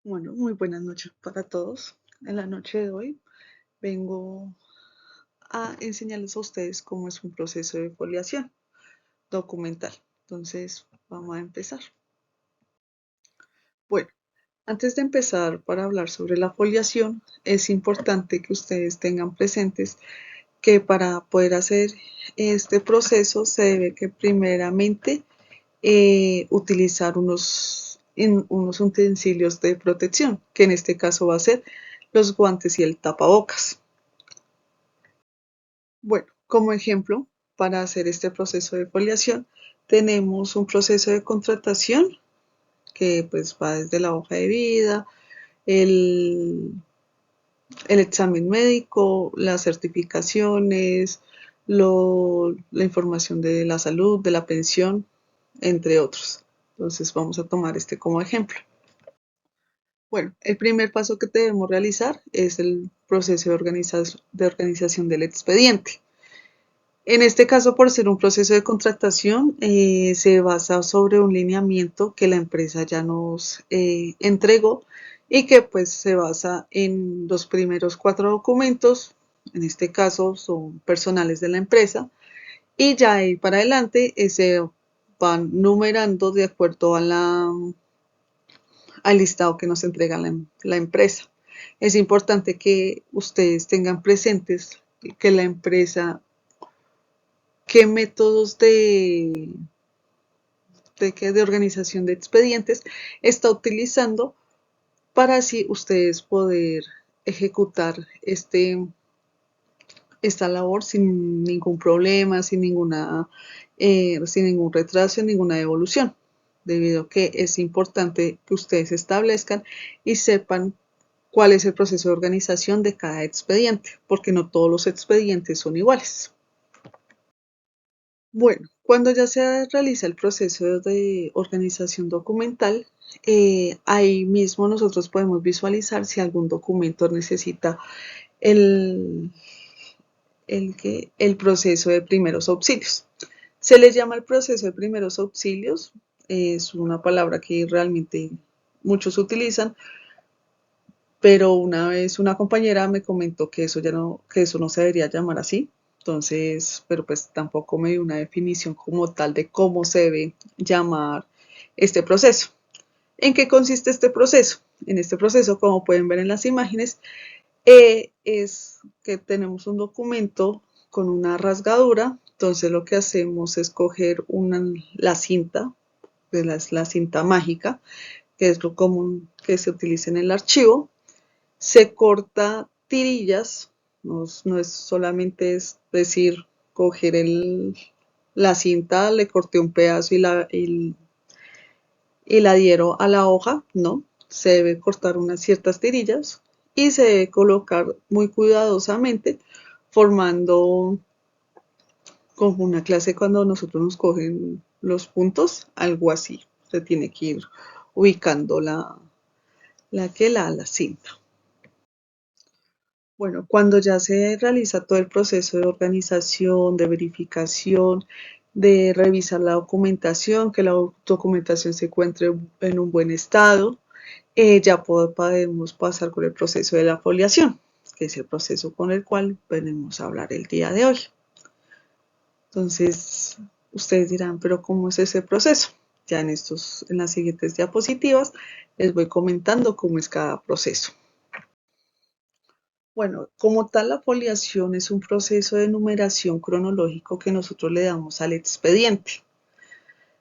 Bueno, muy buenas noches para todos. En la noche de hoy vengo a enseñarles a ustedes cómo es un proceso de foliación documental. Entonces, vamos a empezar. Bueno, antes de empezar para hablar sobre la foliación, es importante que ustedes tengan presentes que para poder hacer este proceso se debe que primeramente utilizar unos utensilios de protección, que en este caso va a ser los guantes y el tapabocas. Bueno, como ejemplo, para hacer este proceso de foliación, tenemos un proceso de contratación que pues va desde la hoja de vida, el, el examen médico, las certificaciones, la información de la salud, de la pensión, entre otros. Entonces vamos a tomar este como ejemplo. Bueno, el primer paso que debemos realizar es el proceso de organización del expediente. En este caso, por ser un proceso de contratación, se basa sobre un lineamiento que la empresa ya nos entregó y que pues se basa en los primeros 4 documentos, en este caso son personales de la empresa, y ya ahí para adelante se van numerando de acuerdo al listado que nos entrega la empresa. Es importante que ustedes tengan presentes que la empresa, qué métodos de organización de expedientes está utilizando para así ustedes poder ejecutar esta labor sin ningún problema, sin ningún retraso, sin ninguna devolución, debido a que es importante que ustedes establezcan y sepan cuál es el proceso de organización de cada expediente, porque no todos los expedientes son iguales. Bueno, cuando ya se realiza el proceso de organización documental, ahí mismo nosotros podemos visualizar si algún documento necesita el, el proceso de primeros auxilios. Se le llama el proceso de primeros auxilios, es una palabra que realmente muchos utilizan, pero una vez una compañera me comentó que que eso no se debería llamar así. Entonces, pero pues tampoco me dio una definición como tal de cómo se debe llamar este proceso. ¿En qué consiste este proceso? En este proceso, como pueden ver en las imágenes, es que tenemos un documento con una rasgadura. Entonces lo que hacemos es coger la cinta, la cinta mágica, que es lo común que se utiliza en el archivo. Se corta tirillas, no es solamente es decir, coger la cinta, le corté un pedazo y la adhiero a la hoja, no, se debe cortar unas ciertas tirillas y se debe colocar muy cuidadosamente formando como una clase cuando nosotros nos cogen los puntos, algo así, se tiene que ir ubicando la cinta. Bueno, cuando ya se realiza todo el proceso de organización, de verificación, de revisar la documentación, que la documentación se encuentre en un buen estado, ya podemos pasar con el proceso de la foliación, que es el proceso con el cual venimos a hablar el día de hoy. Entonces, ustedes dirán, pero ¿cómo es ese proceso? Ya en las siguientes diapositivas les voy comentando cómo es cada proceso. Bueno, como tal, la foliación es un proceso de numeración cronológico que nosotros le damos al expediente.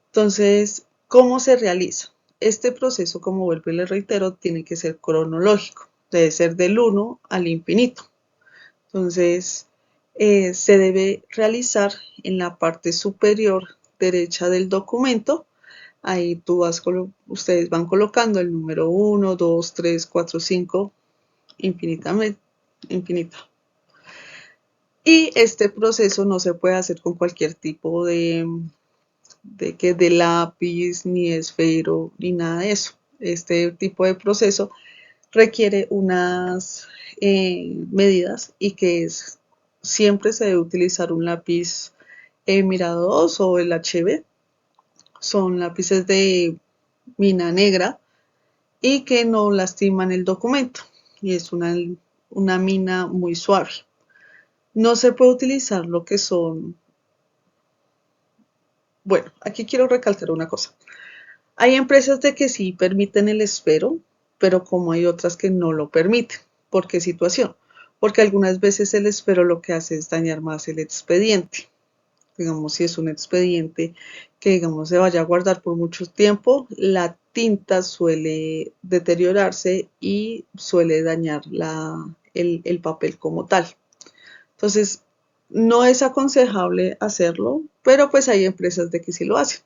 Entonces, ¿cómo se realiza? Este proceso, como vuelvo y le reitero, tiene que ser cronológico, debe ser del 1 al infinito. Entonces, se debe realizar en la parte superior derecha del documento. Ahí ustedes van colocando el número 1, 2, 3, 4, 5, infinitamente, infinita. Y este proceso no se puede hacer con cualquier tipo de lápiz, ni esfero, ni nada de eso. Este tipo de proceso requiere unas medidas y siempre se debe utilizar un lápiz Mirado 2 o el HB. Son lápices de mina negra y que no lastiman el documento y es una mina muy suave. No se puede utilizar lo que son, bueno, aquí quiero recalcar una cosa. Hay empresas de que sí permiten el esfero, pero como hay otras que no lo permiten. ¿Por qué situación? Porque algunas veces el esfero lo que hace es dañar más el expediente. Digamos, si es un expediente que, digamos, se vaya a guardar por mucho tiempo, la tinta suele deteriorarse y suele dañar el papel como tal. Entonces, no es aconsejable hacerlo, pero pues hay empresas de que sí lo hacen.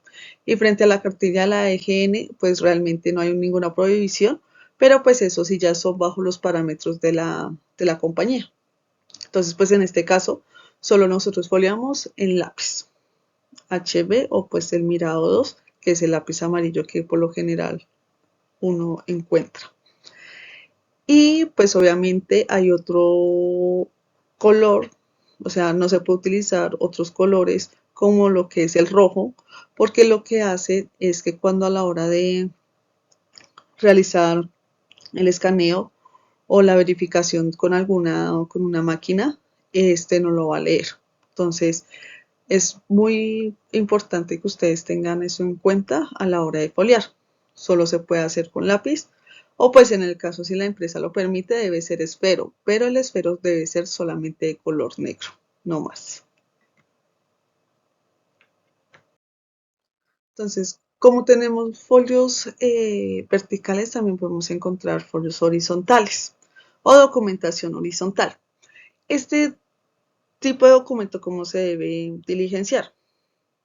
Y frente a la cartilla de la EGN, pues realmente no hay ninguna prohibición, pero pues eso sí ya son bajo los parámetros de la compañía. Entonces, pues en este caso, solo nosotros foliamos en lápiz HB o pues el Mirado 2, que es el lápiz amarillo que por lo general uno encuentra. Y pues obviamente hay otro color, o sea, no se puede utilizar otros colores como lo que es el rojo, porque lo que hace es que cuando a la hora de realizar el escaneo o la verificación con una máquina, este no lo va a leer. Entonces, es muy importante que ustedes tengan eso en cuenta a la hora de foliar. Solo se puede hacer con lápiz o pues en el caso si la empresa lo permite debe ser esfero, pero el esfero debe ser solamente de color negro, no más. Entonces, como tenemos folios verticales, también podemos encontrar folios horizontales o documentación horizontal. Este tipo de documento, ¿cómo se debe diligenciar?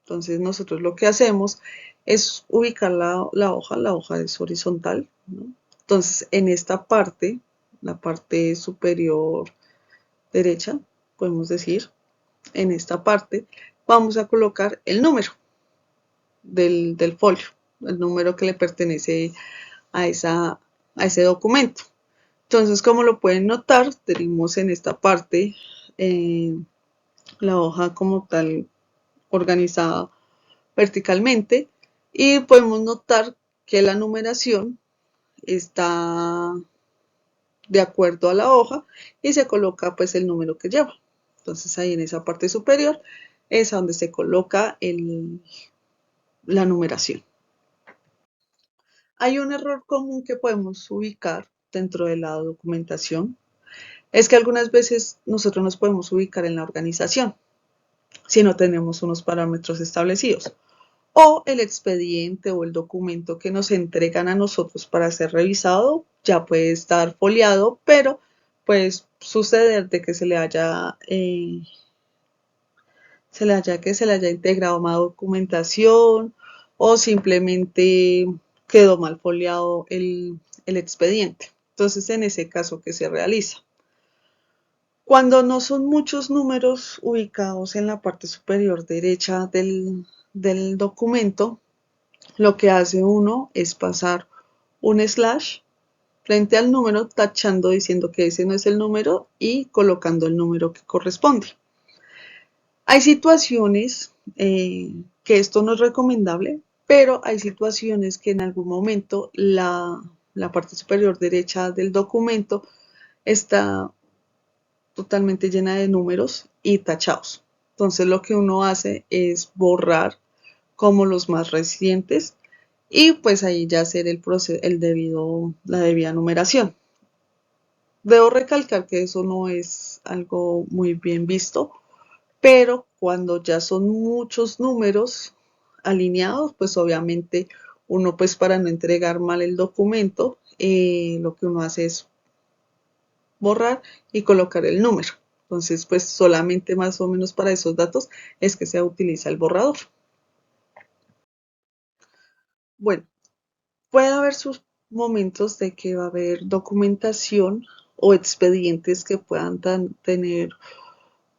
Entonces nosotros lo que hacemos es ubicar la hoja es horizontal, ¿no? Entonces en esta parte, la parte superior derecha, podemos decir, en esta parte vamos a colocar el número del folio, el número que le pertenece a, a ese documento. Entonces, como lo pueden notar, tenemos en esta parte la hoja como tal organizada verticalmente y podemos notar que la numeración está de acuerdo a la hoja y se coloca pues el número que lleva. Entonces ahí en esa parte superior es donde se coloca la numeración. Hay un error común que podemos ubicar dentro de la documentación. Es que algunas veces nosotros nos podemos ubicar en la organización si no tenemos unos parámetros establecidos. O el expediente o el documento que nos entregan a nosotros para ser revisado ya puede estar foliado, pero puede suceder de que se le haya integrado más documentación o simplemente quedó mal foliado el expediente. Entonces, en ese caso, ¿qué se realiza? Cuando no son muchos números ubicados en la parte superior derecha del documento, lo que hace uno es pasar un slash frente al número, tachando diciendo que ese no es el número y colocando el número que corresponde. Hay situaciones que esto no es recomendable, pero hay situaciones que en algún momento la parte superior derecha del documento está totalmente llena de números y tachados. Entonces lo que uno hace es borrar como los más recientes y pues ahí ya hacer la debida numeración. Debo recalcar que eso no es algo muy bien visto, pero cuando ya son muchos números alineados, pues obviamente uno pues para no entregar mal el documento, lo que uno hace es borrar y colocar el número. Entonces, pues solamente más o menos para esos datos es que se utiliza el borrador. Bueno, puede haber sus momentos de que va a haber documentación o expedientes que puedan tener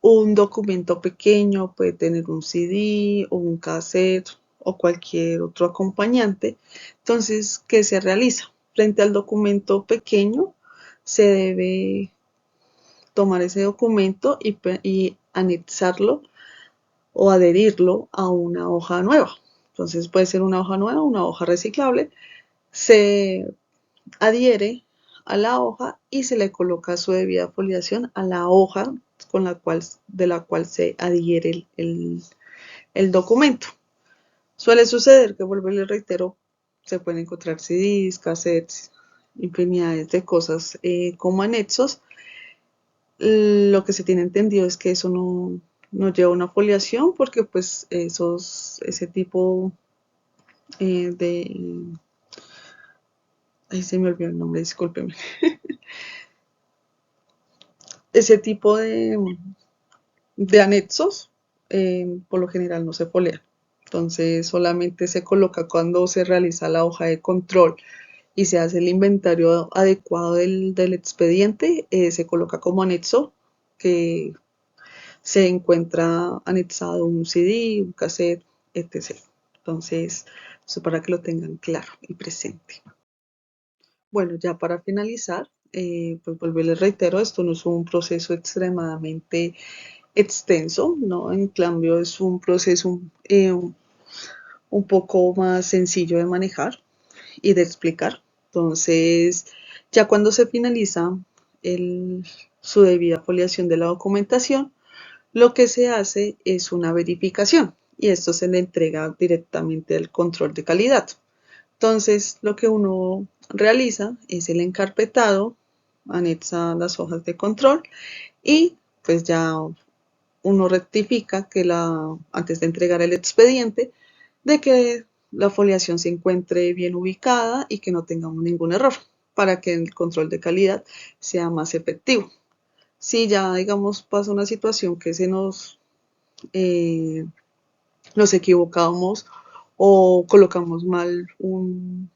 un documento pequeño, puede tener un CD o un cassette o cualquier otro acompañante. Entonces, ¿qué se realiza? Frente al documento pequeño, se debe tomar ese documento y anexarlo o adherirlo a una hoja nueva. Entonces puede ser una hoja nueva, una hoja reciclable. Se adhiere a la hoja y se le coloca su debida foliación a la hoja de la cual se adhiere el documento. Suele suceder que, vuelvo y le reitero, se pueden encontrar CDs, cassettes, infinidades de cosas como anexos. Lo que se tiene entendido es que eso no lleva una foliación porque pues ese tipo de... Ahí se me olvidó el nombre, discúlpeme. Ese tipo de anexos por lo general no se folea. Entonces solamente se coloca cuando se realiza la hoja de control y se hace el inventario adecuado del expediente, se coloca como anexo que se encuentra anexado un CD, un cassette, etc. Entonces, eso para que lo tengan claro y presente. Bueno, ya para finalizar, pues vuelvo y les reitero, esto no es un proceso extremadamente extenso, ¿no? En cambio, es un proceso un poco más sencillo de manejar y de explicar. Entonces, ya cuando se finaliza su debida foliación de la documentación, lo que se hace es una verificación y esto se le entrega directamente al control de calidad. Entonces, lo que uno realiza es el encarpetado, anexa las hojas de control y pues ya uno rectifica que antes de entregar el expediente, de que la foliación se encuentre bien ubicada y que no tengamos ningún error para que el control de calidad sea más efectivo. Si ya, digamos, pasa una situación que eh, nos equivocamos o colocamos mal un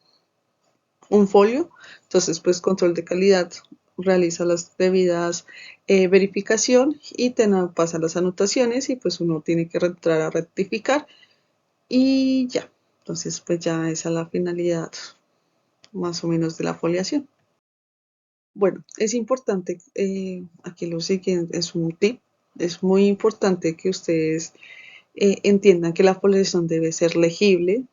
folio, entonces pues control de calidad realiza las debidas verificación y te pasa las anotaciones y pues uno tiene que entrar a rectificar y ya. Entonces pues ya esa es la finalidad más o menos de la foliación. Bueno, es importante, aquí lo siguiente es un tip, es muy importante que ustedes entiendan que la foliación debe ser legible,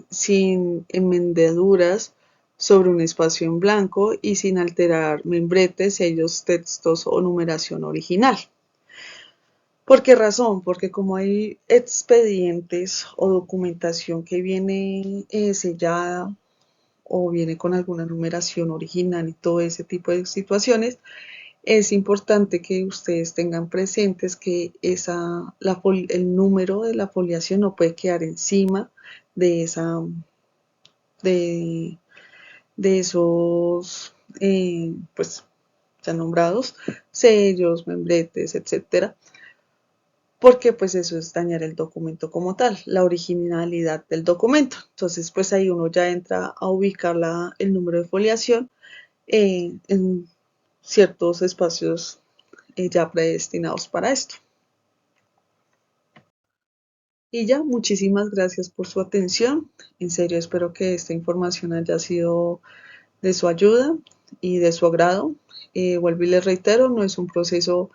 sin enmendaduras sobre un espacio en blanco y sin alterar membretes, sellos, textos o numeración original. ¿Por qué razón? Porque como hay expedientes o documentación que viene sellada o viene con alguna numeración original y todo ese tipo de situaciones, es importante que ustedes tengan presentes que el número de la foliación no puede quedar encima de de, de esos, pues ya nombrados, sellos, membretes, etcétera, porque pues eso es dañar el documento como tal, la originalidad del documento. Entonces, pues ahí uno ya entra a ubicar el número de foliación en ciertos espacios ya predestinados para esto. Y ya, muchísimas gracias por su atención. En serio, espero que esta información haya sido de su ayuda y de su agrado. Vuelvo y les reitero, no es un proceso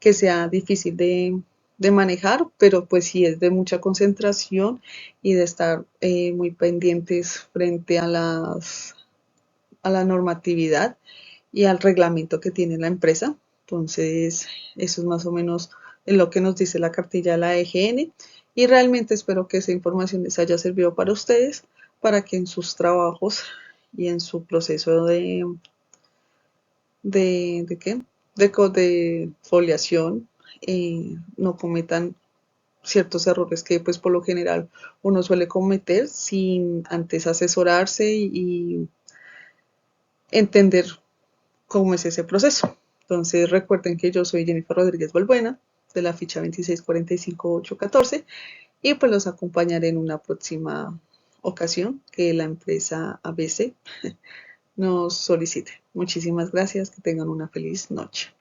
que sea difícil de manejar, pero pues sí es de mucha concentración y de estar muy pendientes frente a la normatividad y al reglamento que tiene la empresa. Entonces, eso es más o menos en lo que nos dice la cartilla de la EGN y realmente espero que esa información les haya servido para ustedes, para que en sus trabajos y en su proceso de ¿qué? De foliación no cometan ciertos errores que pues por lo general uno suele cometer sin antes asesorarse y entender cómo es ese proceso. Entonces recuerden que yo soy Jennifer Rodríguez Balbuena de la ficha 2645814 y pues los acompañaré en una próxima ocasión que la empresa ABC nos solicite. Muchísimas gracias, que tengan una feliz noche.